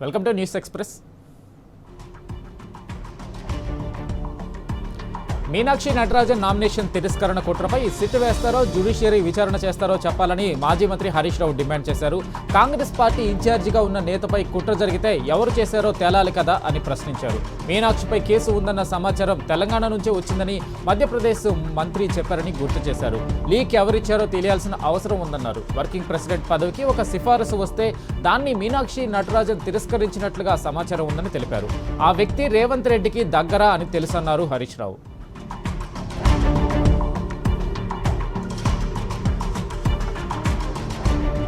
Welcome to news express. Meenakshi Natarajan nomination తిరస్కరణ కుట్రపై SIT వేస్తారో judiciary విచారణ చేస్తారో చెప్పాలని మాజీ మంత్రి హరీష్ రావు డిమాండ్ చేశారు. కాంగ్రెస్ పార్టీ ఇన్ఛార్జిగా ఉన్న నేతపై కుట్ర జరిగితే ఎవరు చేశారో తేలాలి కదా అని ప్రశ్నించారు. మీనాక్షిపై కేసు ఉందన్న సమాచారం తెలంగాణ నుంచే వచ్చిందని మధ్యప్రదేశ్ మంత్రి చెప్పారని గుర్తు చేశారు. లీక్ ఎవరిచ్చారో తెలియాల్సిన అవసరం ఉందన్నారు. వర్కింగ్ ప్రెసిడెంట్ పదవికి ఒక సిఫారసు వస్తే దాన్ని మీనాక్షి నటరాజన్ తిరస్కరించినట్లుగా సమాచారం ఉందని తెలిపారు. ఆ వ్యక్తి రేవంత్ రెడ్డికి దగ్గర అని తెలుసన్నారు హరీష్ రావు.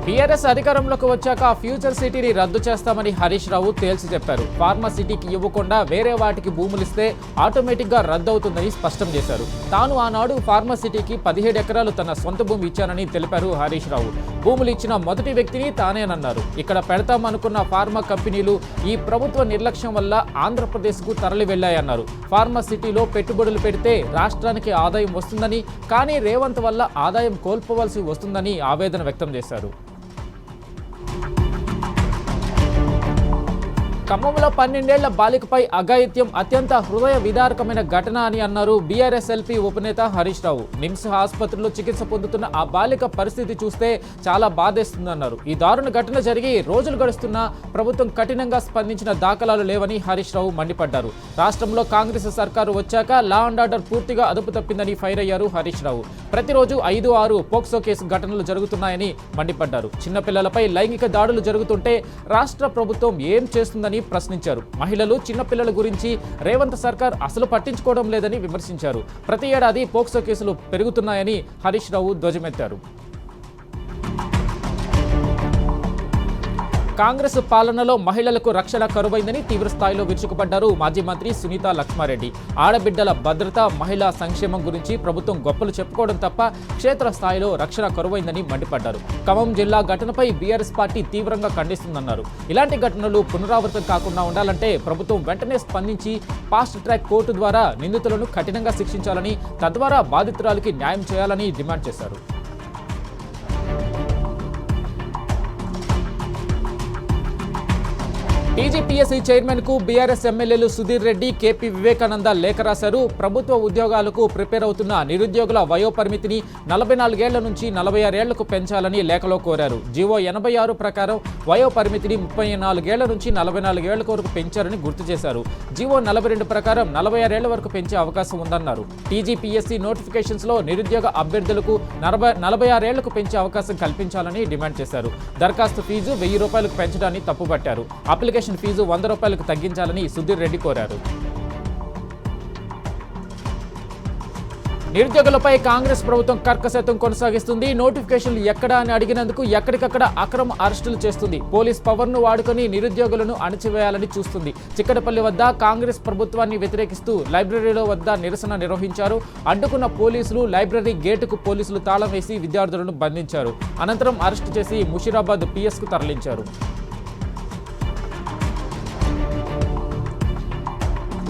టీఆర్ఎస్ అధికారంలోకి వచ్చాక ఫ్యూచర్ సిటీని రద్దు చేస్తామని హరీష్ రావు తేల్చి చెప్పారు. ఫార్మా సిటీకి ఇవ్వకుండా వేరే వాటికి భూములిస్తే ఆటోమేటిక్గా రద్దు అవుతుందని స్పష్టం చేశారు. తాను ఆనాడు ఫార్మా సిటీకి 17 ఎకరాలు తన సొంత భూమి ఇచ్చానని తెలిపారు హరీష్ రావు. భూములు ఇచ్చిన మొదటి వ్యక్తిని తానేనన్నారు. ఇక్కడ పెడతామనుకున్న ఫార్మా కంపెనీలు ఈ ప్రభుత్వ నిర్లక్ష్యం వల్ల ఆంధ్రప్రదేశ్కు తరలి వెళ్లాయన్నారు. ఫార్మా సిటీలో పెట్టుబడులు పెడితే రాష్ట్రానికి ఆదాయం వస్తుందని, కానీ రేవంత్ వల్ల ఆదాయం కోల్పోవలసి వస్తుందని ఆవేదన వ్యక్తం చేశారు. ఖమ్మంలో 12 ఏళ్ల బాలికపై అఘాయిత్యం అత్యంత హృదయ విదారకమైన ఘటన అని అన్నారు బీఆర్ఎస్ ఎల్పీ ఉపనేత హరీష్ రావు. నిమ్స్ ఆసుపత్రిలో చికిత్స పొందుతున్న ఆ బాలిక పరిస్థితి చూస్తే చాలా బాధేస్తుందన్నారు. ఈ దారుణ ఘటన జరిగి రోజులు గడుస్తున్నా ప్రభుత్వం కఠినంగా స్పందించిన దాఖలాలు లేవని హరీష్ రావు మండిపడ్డారు. రాష్ట్రంలో కాంగ్రెస్ సర్కారు వచ్చాక లా అండ్ ఆర్డర్ పూర్తిగా అదుపు తప్పిందని ఫైర్ అయ్యారు హరీష్ రావు. ప్రతిరోజు 5-6 పోక్సో కేసు ఘటనలు జరుగుతున్నాయని మండిపడ్డారు. చిన్నపిల్లలపై లైంగిక దాడులు జరుగుతుంటే రాష్ట్ర ప్రభుత్వం ఏం చేస్తుందని ప్రశ్నించారు. మహిళలు, చిన్నపిల్లల గురించి రేవంత్ సర్కార్ అసలు పట్టించుకోవడం లేదని విమర్శించారు. ప్రతి ఏడాది పోక్సో కేసులు పెరుగుతున్నాయని హరీష్ రావు ధ్వజమెత్తారు. కాంగ్రెస్ పాలనలో మహిళలకు రక్షణ కరువైందని తీవ్రస్థాయిలో విరుచుకుపడ్డారు మాజీ మంత్రి సునీత లక్ష్మారెడ్డి. ఆడబిడ్డల భద్రత, మహిళా సంక్షేమం గురించి ప్రభుత్వం గొప్పలు చెప్పుకోవడం తప్ప క్షేత్రస్థాయిలో రక్షణ కరువైందని మండిపడ్డారు. ఖమ్మం జిల్లా ఘటనపై బీఆర్ఎస్ పార్టీ తీవ్రంగా ఖండిస్తుందన్నారు. ఇలాంటి ఘటనలు పునరావృతం కాకుండా ఉండాలంటే ప్రభుత్వం వెంటనే స్పందించి ఫాస్ట్ ట్రాక్ కోర్టు ద్వారా నిందితులను కఠినంగా శిక్షించాలని, తద్వారా బాధితురాలికి న్యాయం చేయాలని డిమాండ్ చేశారు. టీజీపీఎస్సీ చైర్మన్ కు బీఆర్ఎస్ ఎమ్మెల్యేలు సుధీర్ రెడ్డి, కేపీ వివేకానంద లేఖ రాశారు. ప్రభుత్వ ఉద్యోగాలకు ప్రిపేర్ అవుతున్న నిరుద్యోగుల వయోపరిమితిని 44 ఏళ్ల నుంచి 46 ఏళ్లకు పెంచాలని లేఖలో కోరారు. జీవో 86 ప్రకారం వయోపరిమితిని 34 ఏళ్ల నుంచి 44 ఏళ్ల వరకు పెంచారని గుర్తు చేశారు. జీవో 42 ప్రకారం 46 ఏళ్ల వరకు పెంచే అవకాశం ఉందన్నారు. టీజీపీఎస్సీ నోటిఫికేషన్స్ లో నిరుద్యోగ అభ్యర్థులకు 46 ఏళ్లకు పెంచే అవకాశం కల్పించాలని డిమాండ్ చేశారు. దరఖాస్తు ఫీజు 1000 రూపాయలకు పెంచడాన్ని తప్పుపట్టారు. అప్లికేషన్ ఫీజు 100 రూపాయలకు తగ్గించాలని సుధీర్ రెడ్డి కోరారు. నిరుద్యోగులపై కాంగ్రెస్ ప్రభుత్వం కర్కశత్వం కొనసాగిస్తుంది. నోటిఫికేషన్లు ఎక్కడా అని అడిగినందుకు ఎక్కడికక్కడ అక్రమ అరెస్టులు చేస్తుంది. పోలీస్ పవర్ను వాడుకొని నిరుద్యోగులను అణచివేయాలని చూస్తుంది. చిక్కడపల్లి వద్ద కాంగ్రెస్ ప్రభుత్వాన్ని వ్యతిరేకిస్తూ లైబ్రరీలో వద్ద నిరసన నిర్వహించారు. అడ్డుకున్న పోలీసులు లైబ్రరీ గేటుకు పోలీసులు తాళం వేసి విద్యార్థులను బంధించారు. అనంతరం అరెస్టు చేసి ముషీరాబాద్ పిఎస్కు తరలించారు.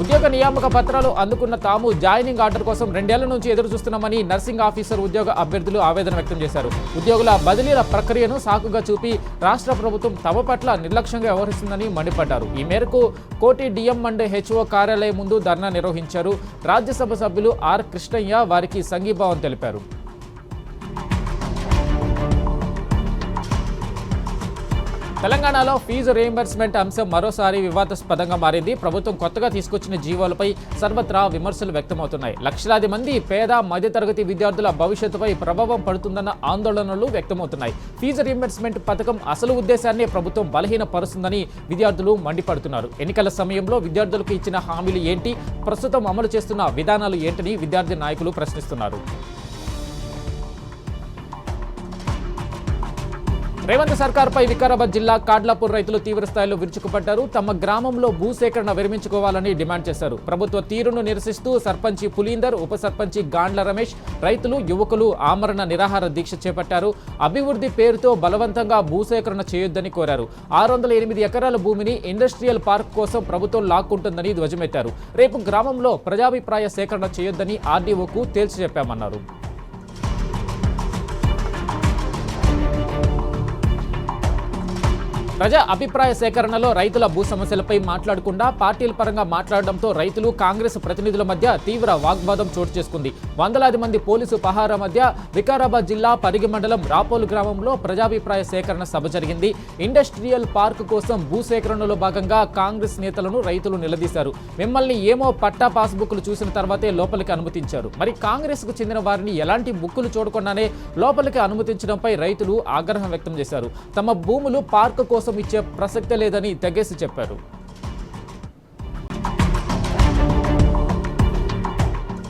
ఉద్యోగ నియామక పత్రాలు అందుకున్న తాము జాయినింగ్ ఆర్డర్ కోసం 2 ఏళ్ల నుంచి ఎదురు చూస్తున్నామని నర్సింగ్ ఆఫీసర్ ఉద్యోగ అభ్యర్థులు ఆవేదన వ్యక్తం చేశారు. ఉద్యోగుల బదిలీల ప్రక్రియను సాకుగా చూపి రాష్ట్ర ప్రభుత్వం తమ పట్ల నిర్లక్ష్యంగా వ్యవహరిస్తుందని మండిపడ్డారు. ఈ మేరకు కోటి డిఎం అండ్ హెచ్ఓ కార్యాలయం ముందు ధర్నా నిర్వహించారు. రాజ్యసభ సభ్యులు ఆర్ కృష్ణయ్య వారికి సంఘీభావం తెలిపారు. తెలంగాణలో ఫీజు రీయింబర్స్మెంట్ అంశం మరోసారి వివాదాస్పదంగా మారింది. ప్రభుత్వం కొత్తగా తీసుకొచ్చిన జీవోలపై సర్వత్రా విమర్శలు వ్యక్తమవుతున్నాయి. లక్షలాది మంది పేద, మధ్యతరగతి విద్యార్థుల భవిష్యత్తుపై ప్రభావం పడుతుందన్న ఆందోళనలు వ్యక్తమవుతున్నాయి. ఫీజు రీయింబర్స్మెంట్ పథకం అసలు ఉద్దేశాన్ని ప్రభుత్వం బలహీనపరుస్తుందని విద్యార్థులు మండిపడుతున్నారు. ఎన్నికల సమయంలో విద్యార్థులకు ఇచ్చిన హామీలు ఏంటి, ప్రస్తుతం అమలు చేస్తున్న విధానాలు ఏంటని విద్యార్థి నాయకులు ప్రశ్నిస్తున్నారు. రేవంత్ సర్కార్పై వికారాబాద్ జిల్లా కాడ్లాపూర్ రైతులు తీవ్రస్థాయిలో విరుచుకుపడ్డారు. తమ గ్రామంలో భూసేకరణ విరమించుకోవాలని డిమాండ్ చేశారు. ప్రభుత్వ తీరును నిరసిస్తూ సర్పంచి పులీందర్, ఉప సర్పంచి గాండ్ల రమేష్, రైతులు, యువకులు ఆమరణ నిరాహార దీక్ష చేపట్టారు. అభివృద్ధి పేరుతో బలవంతంగా భూసేకరణ చేయొద్దని కోరారు. 608 ఎకరాల భూమిని ఇండస్ట్రియల్ పార్క్ కోసం ప్రభుత్వం లాక్కుంటుందని ధ్వజమెత్తారు. రేపు గ్రామంలో ప్రజాభిప్రాయ సేకరణ చేయొద్దని ఆర్డీఓకు తేల్చి చెప్పామన్నారు. ప్రజా అభిప్రాయ సేకరణలో రైతుల భూ సమస్యలపై మాట్లాడకుండా పార్టీల పరంగా మాట్లాడడంతో రైతులు కాంగ్రెస్ ప్రతినిధుల మధ్య తీవ్ర వాగ్వాదం చోటు చేసుకుంది. వందలాది మంది పోలీసు పహారా మధ్య వికారాబాద్ జిల్లా పరిగి మండలం రాపోలు గ్రామంలో ప్రజాభిప్రాయ సేకరణ సభ జరిగింది. ఇండస్ట్రియల్ పార్క్ కోసం భూ సేకరణలో భాగంగా కాంగ్రెస్ నేతలను రైతులు నిలదీశారు. మిమ్మల్ని ఏమో పట్టా పాస్బుక్లు చూసిన తర్వాతే లోపలికి అనుమతించారు, మరి కాంగ్రెస్ కు చెందిన వారిని ఎలాంటి బుక్కులు చూడకుండానే లోపలికి అనుమతించడంపై రైతులు ఆగ్రహం వ్యక్తం చేశారు. తమ భూములు పార్క్ కోసం ఇచ్చే ప్రసక్తే లేదని తెగేసి చెప్పారు.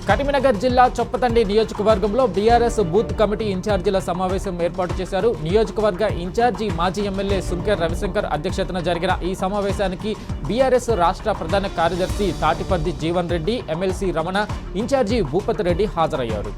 కరీంనగర్ జిల్లా చొప్పతండి నియోజకవర్గంలో బీఆర్ఎస్ బూత్ కమిటీ ఇన్ఛార్జీల సమావేశం ఏర్పాటు చేశారు. నియోజకవర్గ ఇన్ఛార్జి మాజీ ఎమ్మెల్యే సుంకెర్ రవిశంకర్ అధ్యక్షతన జరిగిన ఈ సమావేశానికి బీఆర్ఎస్ రాష్ట్ర ప్రధాన కార్యదర్శి తాటిపర్తి జీవన్ రెడ్డి, ఎమ్మెల్సీ రమణ, ఇన్ఛార్జి భూపతి రెడ్డి హాజరయ్యారు.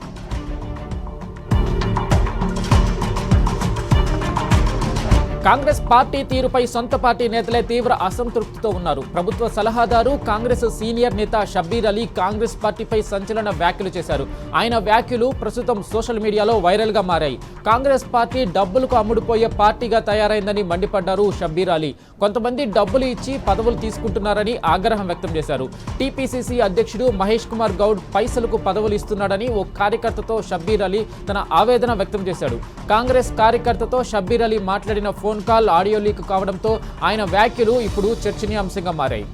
కాంగ్రెస్ పార్టీ తీరుపై సొంత పార్టీ నేతలే తీవ్ర అసంతృప్తితో ఉన్నారు. ప్రభుత్వ సలహాదారు కాంగ్రెస్ సీనియర్ నేత షబ్బీర్ అలీ కాంగ్రెస్ పార్టీపై సంచలన వ్యాఖ్యలు చేశారు. ఆయన వ్యాఖ్యలు ప్రస్తుతం సోషల్ మీడియాలో వైరల్ గా మారాయి. కాంగ్రెస్ పార్టీ డబ్బులకు అమ్ముడుపోయే పార్టీగా తయారైందని మండిపడ్డారు షబ్బీర్ అలీ. కొంతమంది డబ్బులు ఇచ్చి పదవులు తీసుకుంటున్నారని ఆగ్రహం వ్యక్తం చేశారు. టీపీసీసీ అధ్యక్షుడు మహేష్ కుమార్ గౌడ్ పైసలకు పదవులు ఇస్తున్నాడని ఓ కార్యకర్తతో షబ్బీర్ అలీ తన ఆవేదన వ్యక్తం చేశాడు. కాంగ్రెస్ కార్యకర్తతో షబ్బీర్ అలీ మాట్లాడిన ఫోన్ కాల్ ఆడియో లీక్ కావడంతో ఆయన వ్యాఖ్యలు ఇప్పుడు చర్చనీయాంశంగా మారాయి.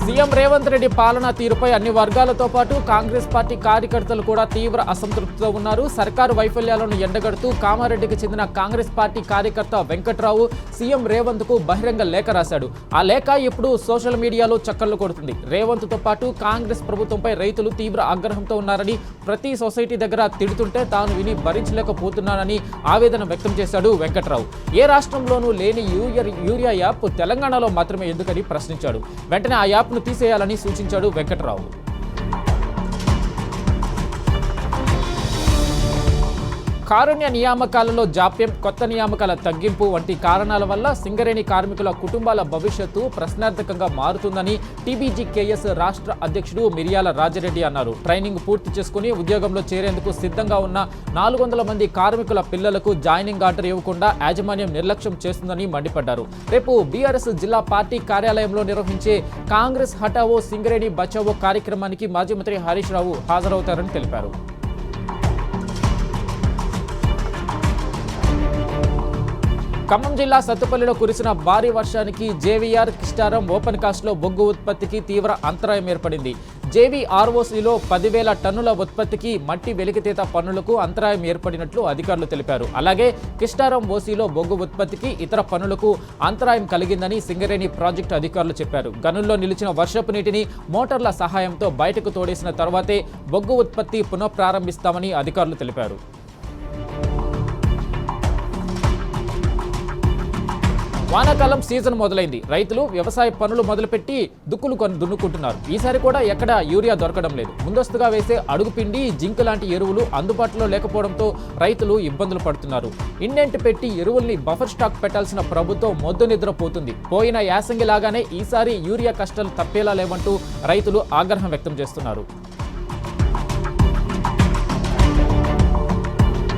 సీఎం రేవంత్ రెడ్డి పాలనా తీరుపై అన్ని వర్గాలతో పాటు కాంగ్రెస్ పార్టీ కార్యకర్తలు కూడా తీవ్ర అసంతృప్తితో ఉన్నారు. సర్కారు వైఫల్యాలను ఎండగడుతూ కామారెడ్డికి చెందిన కాంగ్రెస్ పార్టీ కార్యకర్త వెంకట్రావు సీఎం రేవంత్ కు బహిరంగ లేఖ రాశాడు. ఆ లేఖ ఇప్పుడు సోషల్ మీడియాలో చక్కర్లు కొడుతుంది. రేవంత్ తో పాటు కాంగ్రెస్ ప్రభుత్వంపై రైతులు తీవ్ర ఆగ్రహంతో ఉన్నారని, ప్రతి సొసైటీ దగ్గర తిడుతుంటే తాను విని భరించలేకపోతున్నానని ఆవేదన వ్యక్తం చేశాడు వెంకట్రావు. ఏ రాష్ట్రంలోనూ లేని యూరియా యాప్ తెలంగాణలో మాత్రమే ఎందుకని ప్రశ్నించాడు. వెంటనే ఆ యాప్ తీసేయాలని సూచించాడు వెంకట్రావు. కారుణ్య నియామకాలలో జాప్యం, కొత్త నియామకాల తగ్గింపు వంటి కారణాల వల్ల సింగరేణి కార్మికుల కుటుంబాల భవిష్యత్తు ప్రశ్నార్థకంగా మారుతుందని టీబీజీకేఎస్ రాష్ట్ర అధ్యక్షుడు మిర్యాల రాజిరెడ్డి అన్నారు. ట్రైనింగ్ పూర్తి చేసుకుని ఉద్యోగంలో చేరేందుకు సిద్ధంగా ఉన్న 400 మంది కార్మికుల పిల్లలకు జాయినింగ్ ఆర్డర్ ఇవ్వకుండా యాజమాన్యం నిర్లక్ష్యం చేస్తుందని మండిపడ్డారు. రేపు బీఆర్ఎస్ జిల్లా పార్టీ కార్యాలయంలో నిర్వహించే కాంగ్రెస్ హటావో సింగరేణి బచావో కార్యక్రమానికి మాజీ మంత్రి హరీష్ రావు హాజరవుతారని తెలిపారు. ఖమ్మం జిల్లా సత్తుపల్లిలో కురిసిన భారీ వర్షానికి జేవీఆర్ కిస్టారం ఓపెన్ కాస్ట్లో బొగ్గు ఉత్పత్తికి తీవ్ర అంతరాయం ఏర్పడింది. జేవీఆర్ఓసీలో 10,000 టన్నుల ఉత్పత్తికి మట్టి వెలికితీత పన్నులకు అంతరాయం ఏర్పడినట్లు అధికారులు తెలిపారు. అలాగే కిస్టారం ఓసీలో బొగ్గు ఉత్పత్తికి ఇతర పన్నులకు అంతరాయం కలిగిందని సింగరేణి ప్రాజెక్టు అధికారులు చెప్పారు. గనుల్లో నిలిచిన వర్షపు నీటిని మోటార్ల సహాయంతో బయటకు తోడేసిన తర్వాతే బొగ్గు ఉత్పత్తి పునఃప్రారంభిస్తామని అధికారులు తెలిపారు. వానాకాలం సీజన్ మొదలైంది. రైతులు వ్యవసాయ పనులు మొదలుపెట్టి దుక్కులు దున్నుకుంటున్నారు. ఈసారి కూడా ఎక్కడ యూరియా దొరకడం లేదు. ముందస్తుగా వేసే అడుగుపిండి, జింక్ లాంటి ఎరువులు అందుబాటులో లేకపోవడంతో రైతులు ఇబ్బందులు పడుతున్నారు. ఇండెంట్ పెట్టి ఎరువుల్ని బఫర్ స్టాక్ పెట్టాల్సిన ప్రభుత్వం మొద్దు నిద్రపోతుంది. పోయిన యాసంగి లాగానే ఈసారి యూరియా కష్టాలు తప్పేలా లేవంటూ రైతులు ఆగ్రహం వ్యక్తం చేస్తున్నారు.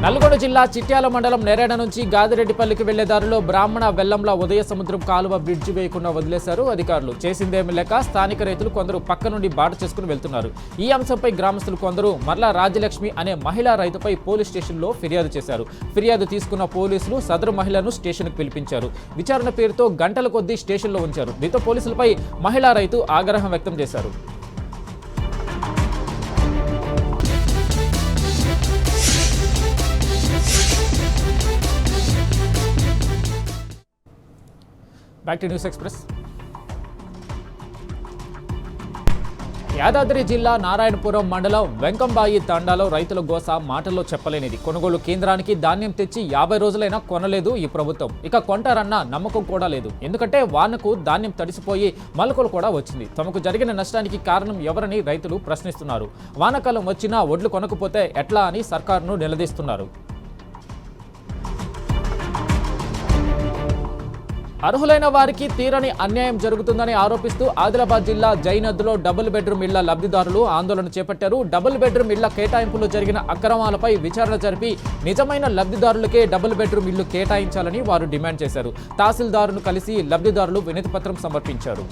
నల్గొండ జిల్లా చిట్యాల మండలం నెరేడ నుంచి గాదిరెడ్డిపల్లికి వెళ్లే దారిలో బ్రాహ్మణ వెల్లంల ఉదయ సముద్రం కాలువ బ్రిడ్జి వేయకుండా వదిలేశారు అధికారులు. చేసిందేమీ లేక స్థానిక రైతులు కొందరు పక్క నుండి బాట చేసుకుని వెళ్తున్నారు. ఈ అంశంపై గ్రామస్తులు కొందరు మర్లా రాజ్యలక్ష్మి అనే మహిళా రైతుపై పోలీస్ స్టేషన్లో ఫిర్యాదు చేశారు. ఫిర్యాదు తీసుకున్న పోలీసులు సదరు మహిళను స్టేషన్కు పిలిపించారు. విచారణ పేరుతో గంటల కొద్దీ స్టేషన్లో ఉంచారు. దీంతో పోలీసులపై మహిళా రైతు ఆగ్రహం వ్యక్తం చేశారు. Back to news express. Yadadri జిల్లా నారాయణపురం మండలం వెంకంబాయి తండాలో రైతుల గోస మాటల్లో చెప్పలేనిది. కొనుగోలు కేంద్రానికి ధాన్యం తెచ్చి 50 రోజులైనా కొనలేదు ఈ ప్రభుత్వం. ఇక కొంటారన్న నమ్మకం కూడా లేదు. ఎందుకంటే వానకు ధాన్యం తడిసిపోయి మొలకలు కూడా వచ్చింది. తమకు జరిగిన నష్టానికి కారణం ఎవరని రైతులు ప్రశ్నిస్తున్నారు. వానాకాలం వచ్చినా ఒడ్లు కొనకపోతే ఎట్లా అని సర్కారును నిలదీస్తున్నారు. అర్హులైన వారికి తీరని అన్యాయం జరుగుతుందని ఆరోపిస్తూ ఆదిలాబాద్ జిల్లా జైనద్లో డబుల్ బెడ్రూమ్ ఇళ్ల లబ్ధిదారులు ఆందోళన చేపట్టారు. డబుల్ బెడ్రూమ్ ఇళ్ల కేటాయింపులో జరిగిన అక్రమాలపై విచారణ జరిపి నిజమైన లబ్ధిదారులకే డబుల్ బెడ్రూమ్ ఇళ్లు కేటాయించాలని వారు డిమాండ్ చేశారు. తహసీల్దారును కలిసి లబ్ధిదారులు వినతి పత్రం సమర్పించారు.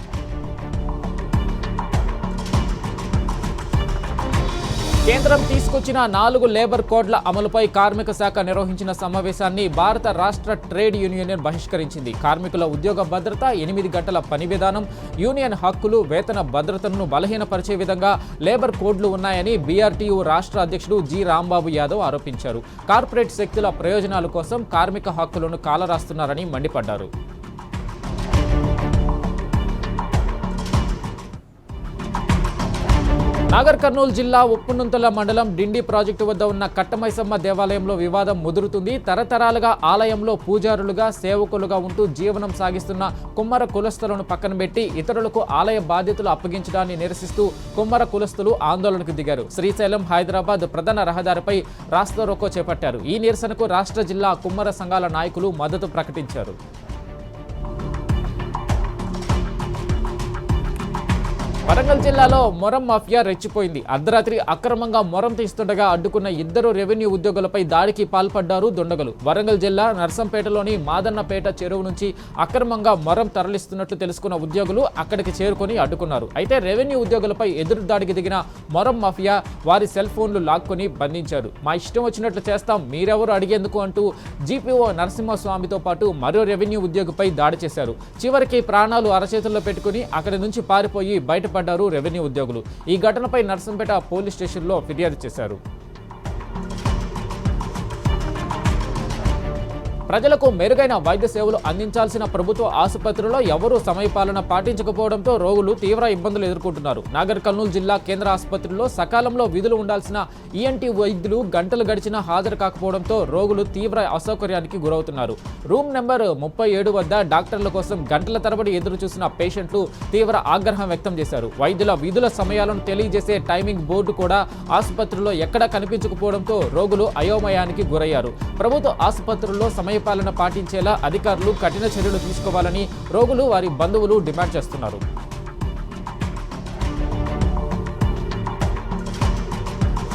కేంద్రం తీసుకొచ్చిన 4 లేబర్ కోడ్ల అమలుపై కార్మిక శాఖ నిర్వహించిన సమావేశాన్ని భారత రాష్ట్ర ట్రేడ్ యూనియన్ బహిష్కరించింది. కార్మికుల ఉద్యోగ భద్రత, 8 గంటల పని విధానం, యూనియన్ హక్కులు, వేతన భద్రతను బలహీనపరిచే విధంగా లేబర్ కోడ్లు ఉన్నాయని బీఆర్టీయూ రాష్ట్ర అధ్యక్షుడు జి రాంబాబు యాదవ్ ఆరోపించారు. కార్పొరేట్ శక్తుల ప్రయోజనాల కోసం కార్మిక హక్కులను కాలరాస్తున్నారని మండిపడ్డారు. నాగర్ కర్నూలు జిల్లా ఉప్పునుంతల మండలం డిండి ప్రాజెక్టు వద్ద ఉన్న కట్టమైసమ్మ దేవాలయంలో వివాదం ముదురుతుంది. తరతరాలుగా ఆలయంలో పూజారులుగా, సేవకులుగా ఉంటూ జీవనం సాగిస్తున్న కుమ్మర కులస్తులను పక్కన పెట్టి ఇతరులకు ఆలయ బాధ్యతలు అప్పగించడాన్ని నిరసిస్తూ కుమ్మర కులస్తులు ఆందోళనకు దిగారు. శ్రీశైలం హైదరాబాద్ ప్రధాన రహదారిపై రాస్తారోకో చేపట్టారు. ఈ నిరసనకు రాష్ట్ర జిల్లా కుమ్మర సంఘాల నాయకులు మద్దతు ప్రకటించారు. వరంగల్ జిల్లాలో మొరం మాఫియా రెచ్చిపోయింది. అర్ధరాత్రి అక్రమంగా మొరం తీస్తుండగా అడ్డుకున్న 2 రెవెన్యూ ఉద్యోగులపై దాడికి పాల్పడ్డారు దుండగులు. వరంగల్ జిల్లా నర్సంపేటలోని మాదన్నపేట చెరువు నుంచి అక్రమంగా మొరం తరలిస్తున్నట్లు తెలుసుకున్న ఉద్యోగులు అక్కడికి చేరుకొని అడ్డుకున్నారు. అయితే రెవెన్యూ ఉద్యోగులపై ఎదురు దాడికి దిగిన మొరం మాఫియా వారి సెల్ ఫోన్లు లాక్కొని బంధించారు. మా ఇష్టం వచ్చినట్లు చేస్తాం, మీరెవరు అడిగేందుకు అంటూ జీపీఓ నరసింహస్వామితో పాటు మరో రెవెన్యూ ఉద్యోగిపై దాడి చేశారు. చివరికి ప్రాణాలు అరచేతుల్లో పెట్టుకుని అక్కడి నుంచి పారిపోయి బయట రెవెన్యూ ఉద్యోగులు. ఈ ఘటనపై నర్సంపేట పోలీస్ స్టేషన్లో ఫిర్యాదు చేశారు. ప్రజలకు మెరుగైన వైద్య సేవలు అందించాల్సిన ప్రభుత్వ ఆసుపత్రిలో ఎవరూ సమయపాలన పాటించకపోవడంతో రోగులు తీవ్ర ఇబ్బందులు ఎదుర్కొంటున్నారు. నాగర్ కర్నూలు జిల్లా కేంద్ర ఆసుపత్రిలో సకాలంలో విధులు ఉండాల్సిన ఈఎన్టీ వైద్యులు గంటలు గడిచినా హాజరు కాకపోవడంతో రోగులు తీవ్ర అసౌకర్యానికి గురవుతున్నారు. రూమ్ నెంబర్ 37 వద్ద డాక్టర్ల కోసం గంటల తరబడి ఎదురు చూసిన పేషెంట్లు తీవ్ర ఆగ్రహం వ్యక్తం చేశారు. వైద్యుల విధుల సమయాలను తెలియజేసే టైమింగ్ బోర్డు కూడా ఆసుపత్రిలో ఎక్కడా కనిపించకపోవడంతో రోగులు అయోమయానికి గురయ్యారు. ప్రభుత్వ ఆసుపత్రుల్లో పాలన పాటించేలా అధికారులు కఠిన చర్యలు తీసుకోవాలని రోగులు, వారి బంధువులు డిమాండ్ చేస్తున్నారు.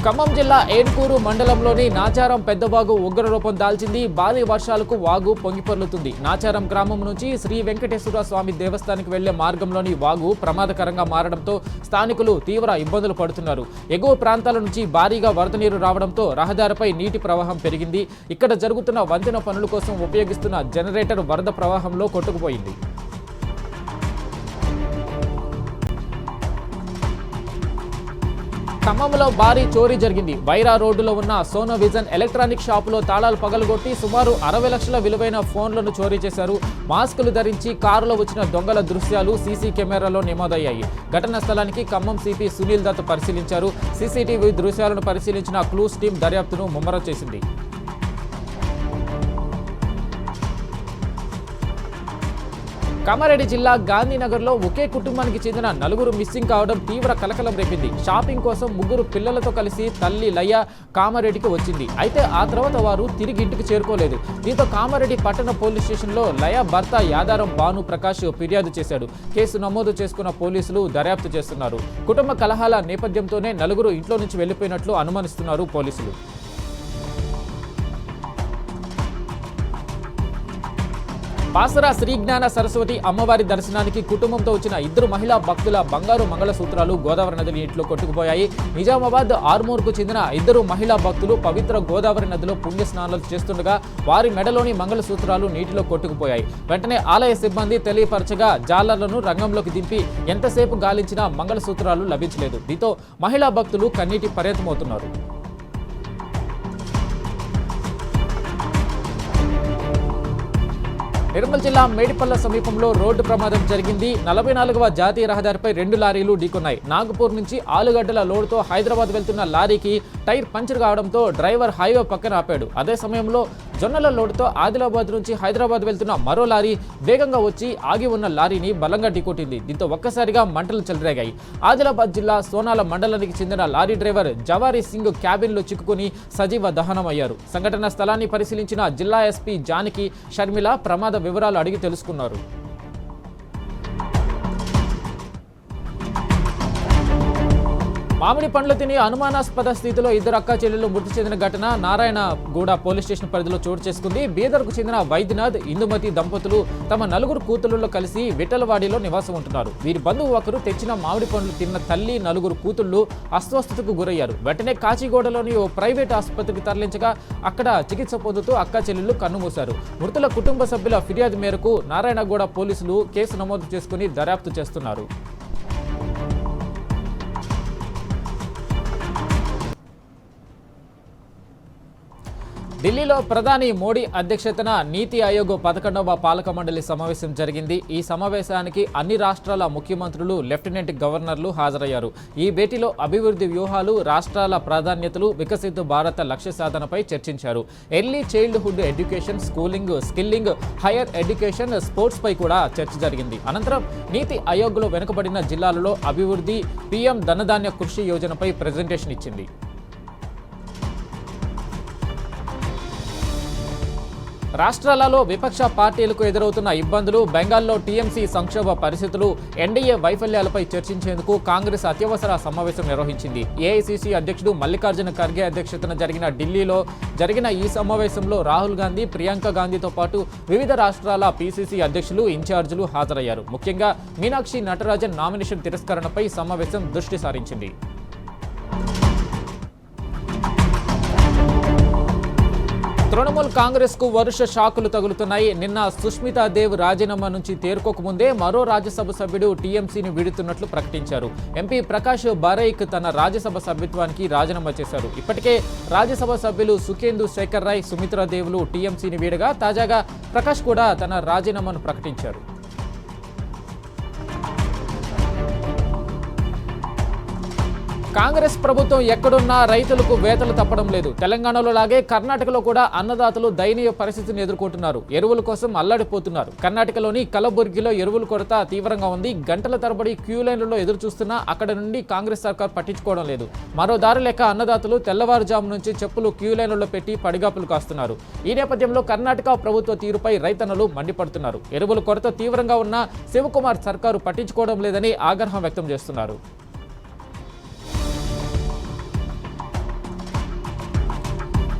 ఖమ్మం జిల్లా ఏన్కూరు మండలంలోని నాచారం పెద్దవాగు ఉగ్రరూపం దాల్చింది. భారీ వర్షాలకు వాగు పొంగిపొర్లుతుంది. నాచారం గ్రామం నుంచి శ్రీ వెంకటేశ్వర స్వామి దేవస్థానానికి వెళ్లే మార్గంలోని వాగు ప్రమాదకరంగా మారడంతో స్థానికులు తీవ్ర ఇబ్బందులు పడుతున్నారు. ఎగువ ప్రాంతాల నుంచి భారీగా వరద నీరు రావడంతో రహదారిపై నీటి ప్రవాహం పెరిగింది. ఇక్కడ జరుగుతున్న వంతెన పనుల కోసం ఉపయోగిస్తున్న జనరేటర్ వరద ప్రవాహంలో కొట్టుకుపోయింది. ఖమ్మంలో భారీ చోరీ జరిగింది. వైరా రోడ్డులో ఉన్న సోనో విజన్ ఎలక్ట్రానిక్ షాపులో తాళాలు పగలగొట్టి సుమారు 60 లక్షల విలువైన ఫోన్లను చోరీ చేశారు. మాస్కులు ధరించి కారులో వచ్చిన దొంగల దృశ్యాలు సీసీ కెమెరాలో నమోదయ్యాయి. ఘటనా స్థలానికి ఖమ్మం సిపి సునీల్ దత్ పరిశీలించారు. సీసీటీవీ దృశ్యాలను పరిశీలించిన క్లూస్ టీం దర్యాప్తును ముమ్మరం చేసింది. కామారెడ్డి జిల్లా గాంధీనగర్లో ఒకే కుటుంబానికి చెందిన 4 మిస్సింగ్ కావడం తీవ్ర కలకలం రేపింది. షాపింగ్ కోసం 3 పిల్లలతో కలిసి తల్లి లయ కామారెడ్డికి వచ్చింది. అయితే ఆ తర్వాత వారు తిరిగి ఇంటికి చేరుకోలేదు. దీంతో కామారెడ్డి పట్టణ పోలీస్ స్టేషన్లో లయ భర్త యాదారం భాను ప్రకాష్ ఫిర్యాదు చేశాడు. కేసు నమోదు చేసుకున్న పోలీసులు దర్యాప్తు చేస్తున్నారు. కుటుంబ కలహాల నేపథ్యంతోనే 4 ఇంట్లో నుంచి వెళ్లిపోయినట్లు అనుమానిస్తున్నారు పోలీసులు. పాసరా శ్రీజ్ఞాన సరస్వతి అమ్మవారి దర్శనానికి కుటుంబంతో వచ్చిన 2 మహిళా భక్తుల బంగారు మంగళసూత్రాలు గోదావరి నది నీటిలో కొట్టుకుపోయాయి. నిజామాబాద్ ఆర్మూర్కు చెందిన 2 మహిళా భక్తులు పవిత్ర గోదావరి నదిలో పుణ్యస్నానాలు చేస్తుండగా వారి మెడలోని మంగళసూత్రాలు నీటిలో కొట్టుకుపోయాయి. వెంటనే ఆలయ సిబ్బంది తెలియపరచగా జాలర్లను రంగంలోకి దింపి ఎంతసేపు గాలించినా మంగళసూత్రాలు లభించలేదు. దీంతో మహిళా భక్తులు కన్నీటి పర్యంతమవుతున్నారు. నిర్మల్ జిల్లా మేడిపల్ల సమీపంలో రోడ్డు ప్రమాదం జరిగింది. 44వ జాతీయ రహదారిపై 2 లారీలు ఢీకొన్నాయి. నాగపూర్ నుంచి ఆలుగడ్డల లోడుతో హైదరాబాద్ వెళ్తున్న లారీకి టైర్ పంచర్ కావడంతో డ్రైవర్ హైవే పక్కన ఆపాడు. అదే సమయంలో జొన్నల లోడుతో ఆదిలాబాద్ నుంచి హైదరాబాద్ వెళ్తున్న మరో లారీ వేగంగా వచ్చి ఆగి ఉన్న లారీని బలంగా ఢీకొట్టింది. దీంతో ఒక్కసారిగా మంటలు చెలరేగాయి. ఆదిలాబాద్ జిల్లా సోనాల మండలానికి చెందిన లారీ డ్రైవర్ జవారీ సింగ్ క్యాబిన్లో చిక్కుకుని సజీవ దహనమయ్యారు. సంఘటన స్థలాన్ని పరిశీలించిన జిల్లా ఎస్పీ జానకి షర్మిల ప్రమాద వివరాలు అడిగి తెలుసుకున్నారు. మామిడి పండ్లు తిని అనుమానాస్పద స్థితిలో ఇద్దరు అక్కా చెల్లెలు మృతి చెందిన ఘటన నారాయణగూడ పోలీస్ స్టేషన్ పరిధిలో చోటు చేసుకుంది. బీదర్కు చెందిన వైద్యనాథ్, ఇందుమతి దంపతులు తమ 4 కూతుళ్లలో కలిసి విఠలవాడిలో నివాసం ఉంటున్నారు. వీరి బంధువు ఒకరు తెచ్చిన మామిడి పండ్లు తిన్న తల్లి, 4 కూతుళ్లు అస్వస్థతకు గురయ్యారు. వెంటనే కాచిగూడలోని ఓ ప్రైవేట్ ఆసుపత్రికి తరలించగా అక్కడ చికిత్స పొందుతూ అక్కా చెల్లెలు కన్నుమూశారు. మృతుల కుటుంబ సభ్యుల ఫిర్యాదు మేరకు నారాయణగూడ పోలీసులు కేసు నమోదు చేసుకుని దర్యాప్తు చేస్తున్నారు. ఢిల్లీలో ప్రధాని మోడీ అధ్యక్షతన నీతి ఆయోగ్ 11వ పాలక మండలి సమావేశం జరిగింది. ఈ సమావేశానికి అన్ని రాష్ట్రాల ముఖ్యమంత్రులు, లెఫ్టినెంట్ గవర్నర్లు హాజరయ్యారు. ఈ భేటీలో అభివృద్ధి వ్యూహాలు, రాష్ట్రాల ప్రాధాన్యతలు, వికసిత భారత లక్ష్య సాధనపై చర్చించారు. Early childhood education, schooling, skilling, higher education, sports పై కూడా చర్చ జరిగింది. అనంతరం నీతి ఆయోగ్లో వెనుకబడిన జిల్లాలలో అభివృద్ధి, పీఎం ధనధాన్య కృషి యోజనపై ప్రెజెంటేషన్ ఇచ్చింది. రాష్ట్రాలలో విపక్ష పార్టీలకు ఎదురవుతున్న ఇబ్బందులు, బెంగాల్లో టీఎంసీ సంక్షోభ పరిస్థితులు, ఎన్డీఏ వైఫల్యాలపై చర్చించేందుకు కాంగ్రెస్ అత్యవసర సమావేశం నిర్వహించింది. ఏఐసీసీ అధ్యక్షుడు మల్లికార్జున ఖర్గే అధ్యక్షతన ఢిల్లీలో జరిగిన ఈ సమావేశంలో రాహుల్ గాంధీ, ప్రియాంక గాంధీతో పాటు వివిధ రాష్ట్రాల పీసీసీ అధ్యక్షులు, ఇన్ఛార్జీలు హాజరయ్యారు. ముఖ్యంగా మీనాక్షి నటరాజన్ నామినేషన్ తిరస్కరణపై సమావేశం దృష్టి సారించింది. తృణమూల్ కాంగ్రెస్ కు వరుస షాకులు తగులుతున్నాయి. నిన్న సుష్మితా దేవ్ రాజీనామా నుంచి తేరుకోకముందే మరో రాజ్యసభ సభ్యుడు టీఎంసీని వీడుతున్నట్లు ప్రకటించారు. ఎంపీ ప్రకాష్ బారైక్ తన రాజ్యసభ సభ్యత్వానికి రాజీనామా చేశారు. ఇప్పటికే రాజ్యసభ సభ్యులు సుఖేందు శేఖర్ రాయ్, సుమిత్రా దేవులు టీఎంసీని వీడగా తాజాగా ప్రకాష్ కూడా తన రాజీనామాను ప్రకటించారు. కాంగ్రెస్ ప్రభుత్వం ఎక్కడున్నా రైతులకు వేతలు తప్పడం లేదు. తెలంగాణలో లాగే కర్ణాటకలో కూడా అన్నదాతలు దయనీయ పరిస్థితిని ఎదుర్కొంటున్నారు. ఎరువుల కోసం అల్లాడిపోతున్నారు. కర్ణాటకలోని కలబుర్గిలో ఎరువుల కొరత తీవ్రంగా ఉంది. గంటల తరబడి క్యూ లైన్లలో ఎదురు చూస్తున్నా అక్కడ నుండి కాంగ్రెస్ సర్కార్ పట్టించుకోవడం లేదు. మరో దారి లేక అన్నదాతలు తెల్లవారుజాము నుంచి చెప్పులు క్యూ లైన్లలో పెట్టి పడిగాపులు కాస్తున్నారు. ఈ నేపథ్యంలో కర్ణాటక ప్రభుత్వ తీరుపై రైతన్నలు మండిపడుతున్నారు. ఎరువుల కొరత తీవ్రంగా ఉన్న శివకుమార్ సర్కారు పట్టించుకోవడం లేదని ఆగ్రహం వ్యక్తం చేస్తున్నారు.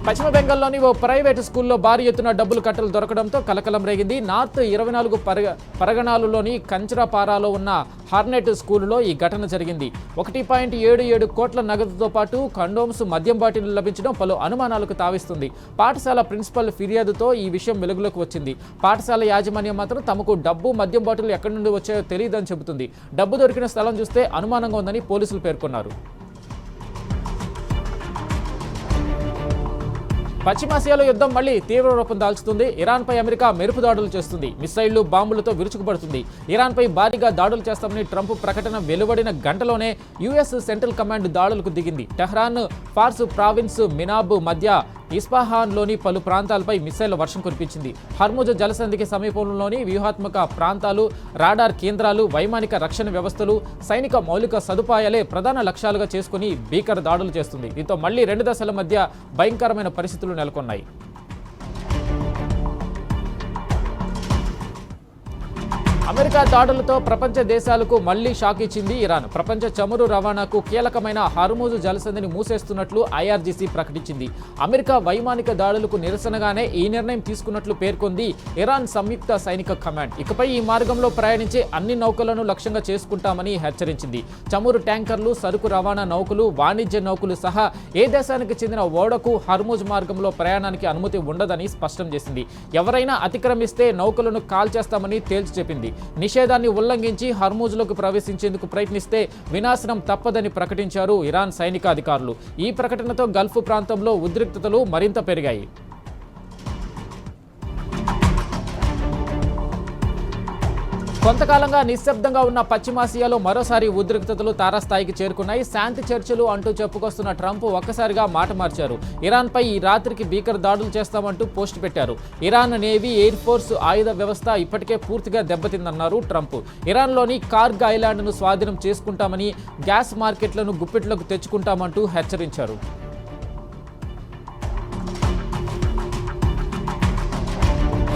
పశ్చిమ బెంగాల్లోని ఓ ప్రైవేటు స్కూల్లో భారీ ఎత్తున డబ్బులు కట్టలు దొరకడంతో కలకలం రేగింది. నార్త్ 24 పరగణాలులోని కంచరాపారాలో ఉన్న హార్నెట్ స్కూలులో ఈ ఘటన జరిగింది. 1.77 కోట్ల నగదుతో పాటు కండోమ్స్, మద్యం బాటిల్ లభించడం పలు అనుమానాలకు తావిస్తుంది. పాఠశాల ప్రిన్సిపల్ ఫిర్యాదుతో ఈ విషయం వెలుగులోకి వచ్చింది. పాఠశాల యాజమాన్యం మాత్రం తమకు డబ్బు, మద్యం బాటిల్ ఎక్కడి నుండి వచ్చాయో తెలియదని చెబుతుంది. డబ్బు దొరికిన స్థలం చూస్తే అనుమానంగా ఉందని పోలీసులు పేర్కొన్నారు. పశ్చిమాసియాలో యుద్ధం మళ్లీ తీవ్ర రూపం దాల్చుతుంది. ఇరాన్పై అమెరికా మెరుపు దాడులు చేస్తుంది. మిసైళ్లు, బాంబులతో విరుచుకుపడుతుంది. ఇరాన్పై భారీగా దాడులు చేస్తామని ట్రంప్ ప్రకటన వెలువడిన గంటలోనే యుఎస్ సెంట్రల్ కమాండ్ దాడులకు దిగింది. టెహ్రాన్, ఫార్స్ ప్రావిన్స్, మినాబ్ మధ్య ఇస్ఫహాన్లోని పలు ప్రాంతాలపై మిసైళ్ల వర్షం కురిపించింది. హర్ముజ్ జలసంధికి సమీపంలోని వ్యూహాత్మక ప్రాంతాలు, రాడార్ కేంద్రాలు, వైమానిక రక్షణ వ్యవస్థలు, సైనిక మౌలిక సదుపాయాలే ప్రధాన లక్ష్యాలుగా చేసుకుని భీకర దాడులు చేస్తుంది. దీంతో మళ్లీ 2 దశల మధ్య భయంకరమైన పరిస్థితులు నెలకొన్నాయి. అమెరికా దాడులతో ప్రపంచ దేశాలకు మళ్లీ షాక్ ఇచ్చింది ఇరాన్. ప్రపంచ చమురు రవాణాకు కీలకమైన హర్ముజ్ జలసంధిని మూసేస్తున్నట్లు ఐఆర్జీసీ ప్రకటించింది. అమెరికా వైమానిక దాడులకు నిరసనగానే ఈ నిర్ణయం తీసుకున్నట్లు పేర్కొంది ఇరాన్ సంయుక్త సైనిక కమాండ్. ఇకపై ఈ మార్గంలో ప్రయాణించే అన్ని నౌకలను లక్ష్యంగా చేసుకుంటామని హెచ్చరించింది. చమురు ట్యాంకర్లు, సరుకు రవాణా నౌకలు, వాణిజ్య నౌకలు సహా ఏ దేశానికి చెందిన ఓడకు హర్ముజ్ మార్గంలో ప్రయాణానికి అనుమతి ఉండదని స్పష్టం చేసింది. ఎవరైనా అతిక్రమిస్తే నౌకలను కాల్చేస్తామని తేల్చి చెప్పింది. నిషేధాన్ని ఉల్లంఘించి హర్ముజ్లోకి ప్రవేశించేందుకు ప్రయత్నిస్తే వినాశనం తప్పదని ప్రకటించారు ఇరాన్ సైనిక అధికారులు. ఈ ప్రకటనతో గల్ఫ్ ప్రాంతంలో ఉద్రిక్తతలు మరింత పెరిగాయి. కొంతకాలంగా నిశ్శబ్దంగా ఉన్న పశ్చిమాసియాలో మరోసారి ఉద్రిక్తతలు తారాస్థాయికి చేరుకున్నాయి. శాంతి చర్చలు అంటూ చెప్పుకొస్తున్న ట్రంప్ ఒక్కసారిగా మాట మార్చారు. ఇరాన్పై ఈ రాత్రికి భీకర దాడులు చేస్తామంటూ పోస్ట్ పెట్టారు. ఇరాన్ నేవీ, ఎయిర్ ఫోర్స్, ఆయుధ వ్యవస్థ ఇప్పటికే పూర్తిగా దెబ్బతిందన్నారు ట్రంప్. ఇరాన్లోని కార్గ్ ఐలాండ్ను స్వాధీనం చేసుకుంటామని, గ్యాస్ మార్కెట్లను గుప్పిట్లోకి తెచ్చుకుంటామంటూ హెచ్చరించారు.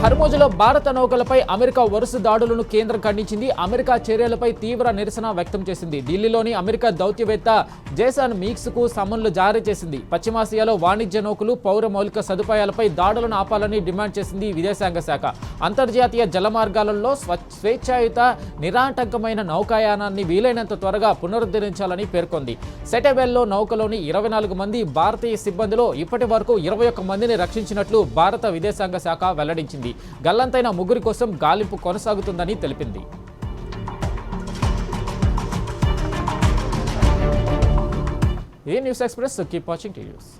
హర్మోజులో భారత నౌకలపై అమెరికా వరుస దాడులను కేంద్రం ఖండించింది. అమెరికా చర్యలపై తీవ్ర నిరసన వ్యక్తం చేసింది. ఢిల్లీలోని అమెరికా దౌత్యవేత్త జేసన్ మీక్స్కు సమన్లు జారీ చేసింది. పశ్చిమాసియాలో వాణిజ్య నౌకలు, పౌర మౌలిక సదుపాయాలపై దాడులను ఆపాలని డిమాండ్ చేసింది విదేశాంగ శాఖ. అంతర్జాతీయ జలమార్గాలలో స్వేచ్ఛాయుత, నిరాటంకమైన నౌకాయానాన్ని వీలైనంత త్వరగా పునరుద్ధరించాలని పేర్కొంది. సెటెబెల్లో నౌకలోని 24 మంది భారతీయ సిబ్బందిలో ఇప్పటి వరకు 21 మందిని రక్షించినట్లు భారత విదేశాంగ శాఖ వెల్లడించింది. గల్లంతైన 3 కోసం గాలింపు కొనసాగుతుందని తెలిపింది. ఈ news express, keep watching TV news.